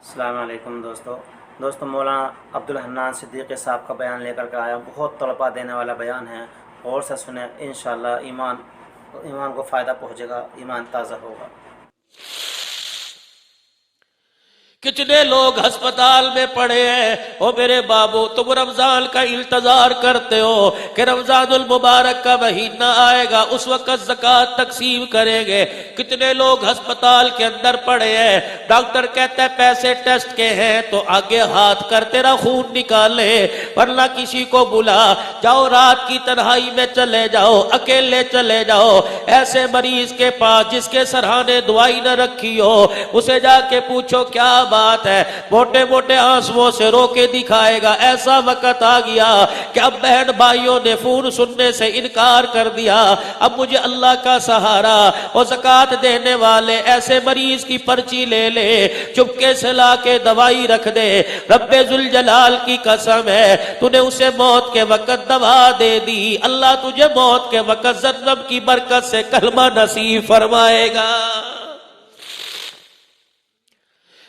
السلام علیکم دوستو مولانا عبدالحنان صدیقی صاحب کا بیان لے کر کے آیا ہوں۔ بہت تڑپا دینے والا بیان ہے، غور سے سنیں، انشاءاللہ ایمان کو فائدہ پہنچے گا، ایمان تازہ ہوگا۔ کتنے لوگ ہسپتال میں پڑے ہیں، او میرے بابو تم رمضان کا انتظار کرتے ہو کہ رمضان المبارک کا مہینہ آئے گا، اس وقت زکوٰۃ تقسیم کریں گے۔ کتنے لوگ ہسپتال کے اندر پڑے ہیں، ڈاکٹر کہتا ہے پیسے ٹیسٹ کے ہیں تو آگے ہاتھ کر تیرا خون نکالے، ورنہ کسی کو بلا، جاؤ رات کی تنہائی میں چلے جاؤ، اکیلے چلے جاؤ ایسے مریض کے پاس جس کے سرہانے دوائی نہ رکھی ہو، اسے جا کے پوچھو کیا بات ہے، موٹے موٹے آنسوؤں سے رو کے دکھائے گا۔ ایسا وقت آ گیا کہ اب بہن بھائیوں نے فون سننے سے انکار کر دیا، اب مجھے اللہ کا سہارا۔ اور زکوٰۃ دینے والے ایسے مریض کی پرچی لے لے، چپکے سے لا کے دوائی رکھ دے، رب ذوالجلال کی قسم ہے تو نے اسے موت کے وقت دوا دے دی، اللہ تجھے موت کے وقت زمزم کی برکت سے کلمہ نصیب فرمائے گا۔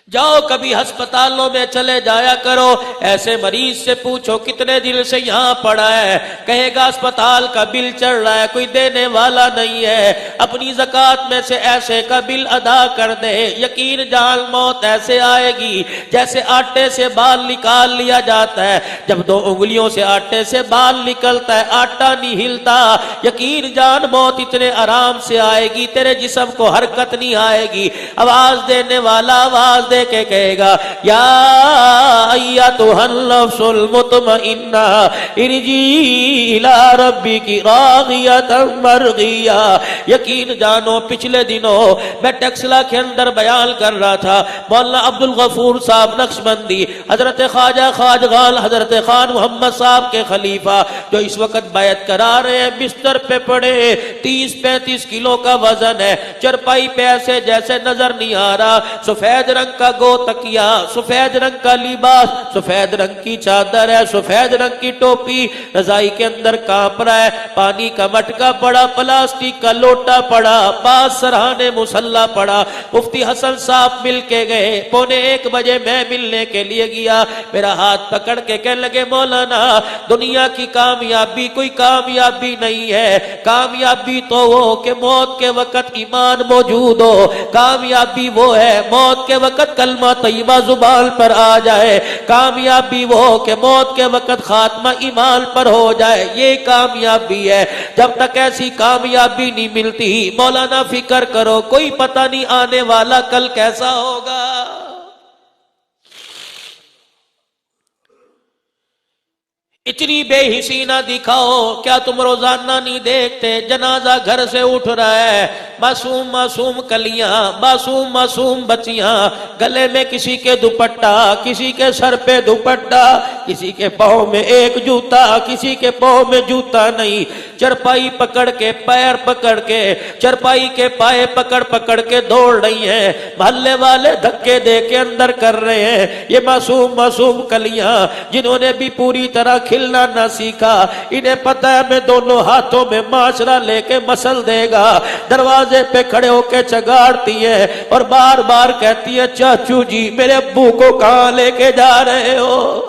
جاؤ کبھی ہسپتالوں میں چلے جایا کرو، ایسے مریض سے پوچھو کتنے دن سے یہاں پڑا ہے، کہے گا اسپتال کا بل چڑھ رہا ہے، کوئی دینے والا نہیں ہے، اپنی زکوٰۃ میں سے ایسے کا بل ادا کر دے۔ یقین جان موت ایسے آئے گی جیسے آٹے سے بال نکال لیا جاتا ہے، جب دو انگلیوں سے آٹے سے بال نکلتا ہے آٹا نہیں ہلتا۔ یقین جان موت اتنے آرام سے آئے گی، تیرے جسم کو حرکت نہیں آئے گی۔ آواز دینے والا آواز دے کے کہے گا یا ایتھا النفس المطمئنہ ارجعی الی ربک راضیۃ مرضیہ۔ یقین جانو پچھلے دنوں میں ٹیکسلا کے اندر بیان کر رہا تھا، مولانا عبدالغفور صاحب نقشبندی، حضرت خواجہ خواجگال حضرت خان محمد صاحب کے خلیفہ جو اس وقت بیعت کرا رہے ہیں، بستر پہ پڑے 30-35 کلو کا وزن ہے، چرپائی پہ ایسے جیسے نظر نہیں آ رہا، سفید رنگ کا گو تکیا، سفید رنگ کا لباس، سفید رنگ کی چادر ہے، سفید رنگ کی ٹوپی، رضائی کے اندر کانپ رہا ہے، پانی کا مٹکا پڑا، پلاسٹک کا لوٹا پڑا، پاس سرہانے مصلی پڑا۔ مفتی حسن صاحب مل کے گئے، 1:45 بجے میں ملنے کے لیے گیا، میرا ہاتھ پکڑ کے کہنے لگے مولانا دنیا کی کامیابی کوئی کامیابی نہیں ہے، کامیابی تو وہ کہ موت کے وقت ایمان موجود ہو، کامیابی وہ ہے موت کے وقت کلمہ طیبہ زبان پر آ جائے، کامیابی وہ کہ موت کے وقت خاتمہ ایمان پر ہو جائے، یہ کامیابی ہے۔ جب تک ایسی کامیابی نہیں ملتی مولانا فکر کرو کوئی پتہ نہیں آنے والا کل کیسا ہوگا۔ اتنی بے حسی نہ دکھاؤ، کیا تم روزانہ نہیں دیکھتے جنازہ گھر سے اٹھ رہا ہے، معصوم معصوم کلیاں، معصوم معصوم بچیاں، گلے میں کسی کے دوپٹہ، کسی کے سر پہ دوپٹہ، کسی کے پاؤں میں ایک جوتا، کسی کے پاؤں میں جوتا نہیں، چرپائی پکڑ کے پیر پکڑ کے، چرپائی کے پائے پکڑ پکڑ کے دوڑ رہی ہیں، محلے والے دھکے دے کے اندر کر رہے ہیں۔ یہ معصوم معصوم کلیاں جنہوں نے بھی پوری طرح کھلنا نہ سیکھا، انہیں پتہ ہے میں دونوں ہاتھوں میں معاشرہ لے کے مسل دے گا، دروازے پہ کھڑے ہو کے چگاڑتی ہے اور بار بار کہتی ہے چاچو جی میرے ابو کو کہاں لے کے جا رہے ہو؟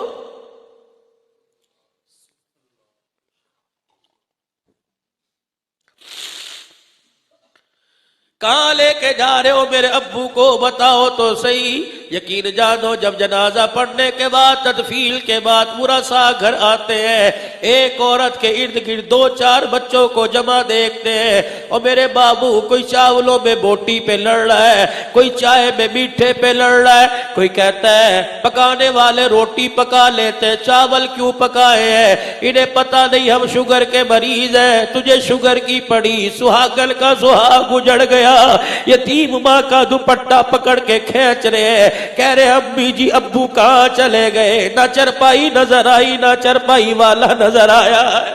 کہاں لے کے جا رہے ہو میرے ابو کو بتاؤ تو صحیح۔ یقین جانو جب جنازہ پڑھنے کے بعد تدفین کے بعد ورثاء گھر آتے ہیں، ایک عورت کے ارد گرد 2-4 بچوں کو جمع دیکھتے ہیں، اور میرے بابو کوئی چاولوں میں بوٹی پہ لڑ رہا ہے، کوئی چائے میں میٹھے پہ لڑ رہا ہے، کوئی کہتا ہے پکانے والے روٹی پکا لیتے چاول کیوں پکائے ہیں، انہیں پتہ نہیں ہم شوگر کے مریض ہیں، تجھے شوگر کی پڑی، سہاگن کا سہاگ اجڑ گیا، یتیم ماں کا دوپٹہ پکڑ کے کھینچ رہے ہیں، کہہ رہے امی جی ابو کہاں چلے گئے، نہ چرپائی نظر آئی نہ چرپائی والا نظر آیا ہے۔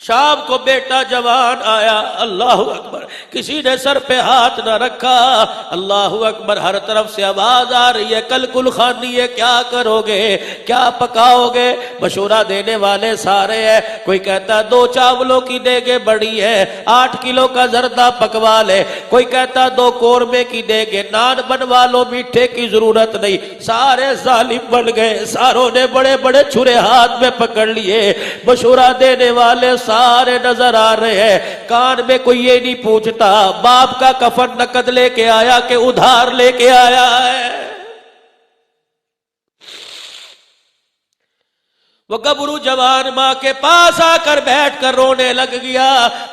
شام کو بیٹا جوان آیا، اللہ اکبر، کسی نے سر پہ ہاتھ نہ رکھا، اللہ اکبر، ہر طرف سے آواز آ رہی ہے کل کل خانی ہے، کیا کرو گے، کیا پکاؤ گے؟ مشورہ دینے والے سارے ہیں، کوئی کہتا 2 چاولوں کی دیگیں بڑی ہے، 8 کلو کا زردہ پکوا لے، کوئی کہتا 2 قورمے کی دیگیں، نان بنوا لو، میٹھے کی ضرورت نہیں۔ سارے ظالم بن گئے، ساروں نے بڑے بڑے چھرے ہاتھ میں پکڑ لیے، مشورہ دینے والے سارے نظر آ رہے ہیں، کان میں کوئی یہ نہیں پوچھتا باپ کا کفن نقد لے کے آیا کہ ادھار لے کے آیا ہے۔ وہ گبرو جوان ماں کے پاس آ کر بیٹھ کر رونے لگ گیا،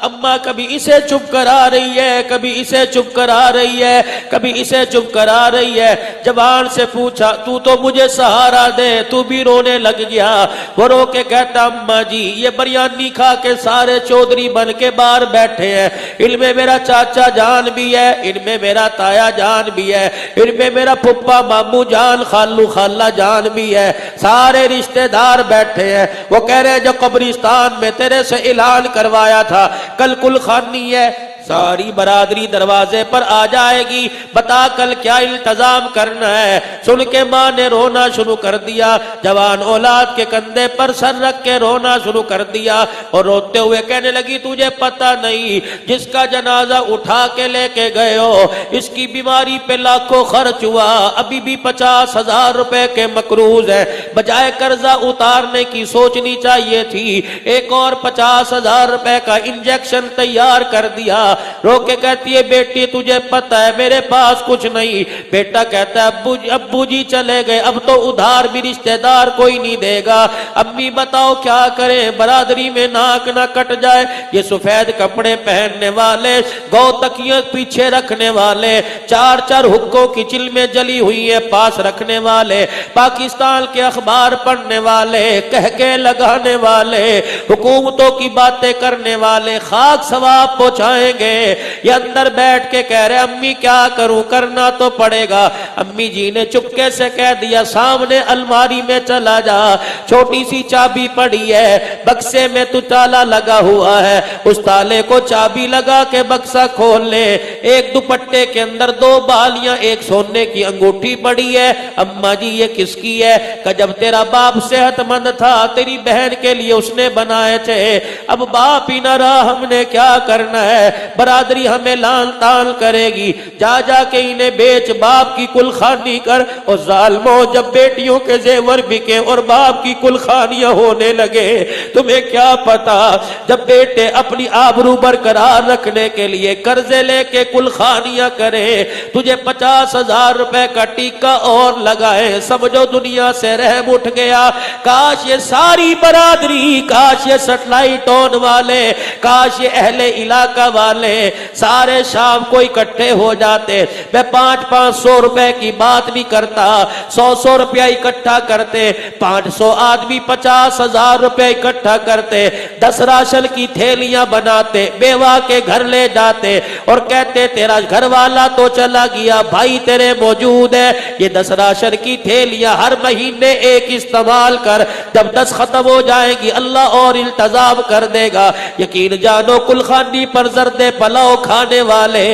اماں کبھی اسے چپ کرا رہی ہے، کبھی اسے چپ کرا رہی ہے، کبھی اسے چپ کرا رہی ہے۔ جوان سے پوچھا تو تو مجھے سہارا دے، تو بھی رونے لگ گیا۔ وہ رو کے کہتا اماں جی یہ بریانی کھا کے سارے چودھری بن کے باہر بیٹھے ہیں، ان میں میرا چاچا جان بھی ہے، ان میں میرا تایا جان بھی ہے، ان میں میرا پھپھا مامو جان خالو خالہ جان بھی ہے، سارے رشتہ دار بیٹھے ہیں۔ وہ کہہ رہے جو قبرستان میں تیرے سے اعلان کروایا تھا کل کل خانی ہے، ساری برادری دروازے پر آ جائے گی، بتا کل کیا التزام کرنا ہے۔ سن کے ماں نے رونا شروع کر دیا، جوان اولاد کے کندھے پر سر رکھ کے رونا شروع کر دیا اور روتے ہوئے کہنے لگی تجھے پتہ نہیں جس کا جنازہ اٹھا کے لے کے گئے ہو اس کی بیماری پہ لاکھوں خرچ ہوا، ابھی بھی 50,000 روپے کے مقروض ہے، بجائے قرضہ اتارنے کی سوچنی چاہیے تھی، ایک اور 50,000 روپے کا انجیکشن تیار کر دیا۔ رو کے کہتی ہے بیٹی تجھے پتہ ہے میرے پاس کچھ نہیں۔ بیٹا کہتا ہے ابو جی چلے گئے، اب تو ادھار بھی رشتہ دار کوئی نہیں دے گا، امی بتاؤ کیا کریں، برادری میں ناک نہ کٹ جائے۔ یہ سفید کپڑے پہننے والے، گو تکیاں پیچھے رکھنے والے، 4 حقوں کی چلمیں جلی ہوئی ہیں پاس رکھنے والے، پاکستان کے اخبار پڑھنے والے، کہکے لگانے والے، حکومتوں کی باتیں کرنے والے خاک ثواب پہنچائیں گے۔ یہ اندر بیٹھ کے کہہ رہے امی کیا کروں، کرنا تو پڑے گا۔ امی جی نے چپکے سے کہہ دیا سامنے الماری میں چلا جا، چھوٹی سی چابی پڑی ہے، بکسے میں تو تالا لگا ہوا ہے، اس تالے کو چابی لگا کے بکسا کھول لے، ایک دوپٹے کے اندر 2 بالیاں، ایک سونے کی انگوٹھی پڑی ہے۔ اماں جی یہ کس کی ہے؟ کہ جب تیرا باپ صحت مند تھا تیری بہن کے لیے اس نے بنائے تھے، اب باپ ہی نہ رہا ہم نے کیا کرنا ہے، برادری ہمیں لان تان کرے گی، جا جا کے انہیں بیچ، باپ کی کل خانی کر۔ اور ظالموں جب بیٹیوں کے زیور بکے اور باپ کی کل خانیاں ہونے لگے، تمہیں کیا پتا جب بیٹے اپنی آبرو برقرار رکھنے کے لیے قرضے لے کے کل خانیاں کرے، تجھے 50,000 روپے کا ٹیکہ اور لگائے، سمجھو دنیا سے رحم اٹھ گیا۔ کاش یہ ساری برادری، کاش یہ سیٹلائٹ ٹون والے، کاش یہ اہل علاقہ والے سارے شام کو اکٹھے ہو جاتے۔ میں 500 روپے کی بات نہیں کرتا، 100 روپیہ اکٹھا کرتے، 500 آدمی 50,000 روپے اکٹھا کرتے، 10 راشن کی تھیلیاں بناتے، بیوہ کے گھر لے جاتے اور کہتے تیرا گھر والا تو چلا گیا، بھائی تیرے موجود ہے، یہ 10 راشن کی تھیلیاں ہر مہینے ایک استعمال کر، جب 10 ختم ہو جائے گی اللہ اور التزام کر دے گا۔ یقین جانو کل خانی پر زرد پلاؤ کھانے والے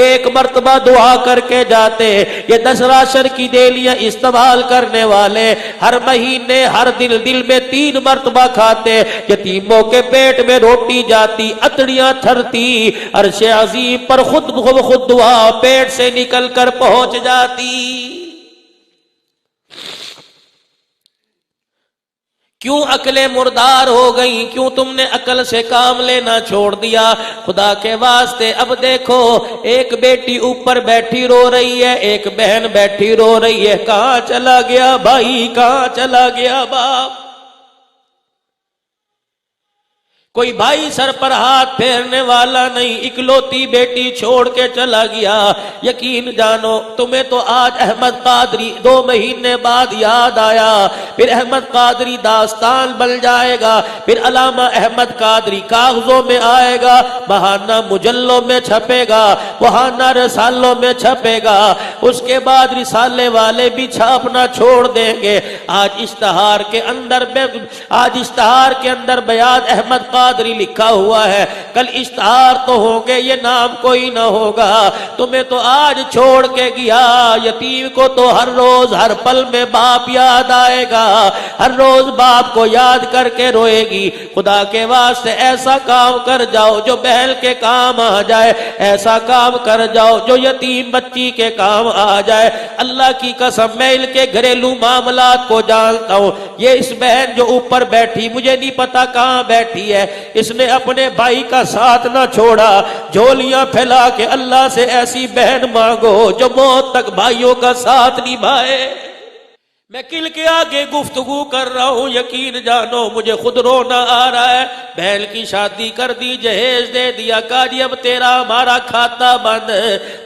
ایک مرتبہ دعا کر کے جاتے، یہ 10 راشن کی تھیلیاں استعمال کرنے والے ہر مہینے ہر دل میں 3 مرتبہ کھاتے، یتیموں کے پیٹ میں روٹی جاتی، اتڑیاں تھرتی، عرش عظیم پر خود بخود دعا پیٹ سے نکل کر پہنچ جاتی۔ کیوں عقلیں مردار ہو گئیں؟ کیوں تم نے عقل سے کام لینا چھوڑ دیا؟ خدا کے واسطے اب دیکھو، ایک بیٹی اوپر بیٹھی رو رہی ہے، ایک بہن بیٹھی رو رہی ہے، کہاں چلا گیا بھائی، کہاں چلا گیا باپ؟ کوئی بھائی سر پر ہاتھ پھیرنے والا نہیں، اکلوتی بیٹی چھوڑ کے چلا گیا۔ یقین جانو تمہیں تو آج احمد قادری 2 مہینے بعد یاد آیا، پھر احمد قادری داستان بن جائے گا، پھر علامہ احمد قادری کاغذوں میں آئے گا، بہانہ مجلوں میں چھپے گا، بہانہ رسالوں میں چھپے گا، اس کے بعد رسالے والے بھی چھاپنا چھوڑ دیں گے۔ آج اشتہار کے اندر بیان احمد قادری قادری لکھا ہوا ہے، کل اشتہار تو ہوں گے، یہ نام کوئی نہ ہوگا۔ تمہیں تو آج چھوڑ کے گیا، یتیم کو تو ہر روز ہر پل میں باپ یاد آئے گا، ہر روز باپ کو یاد کر کے روئے گی۔ خدا کے واسطے ایسا کام کر جاؤ جو بہن کے کام آ جائے، ایسا کام کر جاؤ جو یتیم بچی کے کام آ جائے۔ اللہ کی قسم میں ان کے گھریلو معاملات کو جانتا ہوں۔ یہ اس بہن جو اوپر بیٹھی، مجھے نہیں پتا کہاں بیٹھی ہے، اس نے اپنے بھائی کا ساتھ نہ چھوڑا۔ جھولیاں پھیلا کے اللہ سے ایسی بہن مانگو جو موت تک بھائیوں کا ساتھ نبھائے۔ میں کل کے آگے گفتگو کر رہا ہوں، یقین جانو مجھے خود رونا آ رہا ہے۔ بہن کی شادی کر دی، جہیز دے دیا، کہا جی اب تیرا ہمارا کھاتا بند،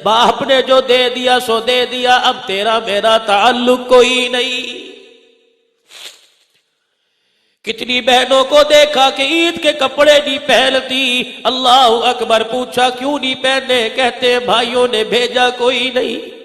باپ نے جو دے دیا سو دے دیا، اب تیرا میرا تعلق کوئی نہیں۔ کتنی بہنوں کو دیکھا کہ عید کے کپڑے نہیں پہنتی، اللہ اکبر، پوچھا کیوں نہیں پہنے، کہتے بھائیوں نے بھیجا کوئی نہیں۔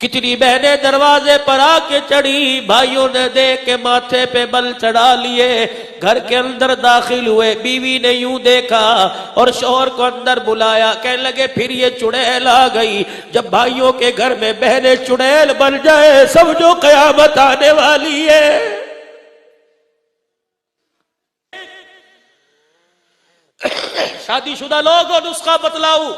کتنی بہنیں دروازے پر آ کے چڑھی، بھائیوں نے دیکھ کے ماتھے پہ بل چڑھا لیے، گھر کے اندر داخل ہوئے، بیوی نے یوں دیکھا اور شوہر کو اندر بلایا، کہنے لگے پھر یہ چڑیل آ گئی۔ جب بھائیوں کے گھر میں بہنیں چڑیل بن جائے، سمجھو قیامت آنے والی ہے۔ شادی شدہ لوگوں نسخہ بتلاؤ۔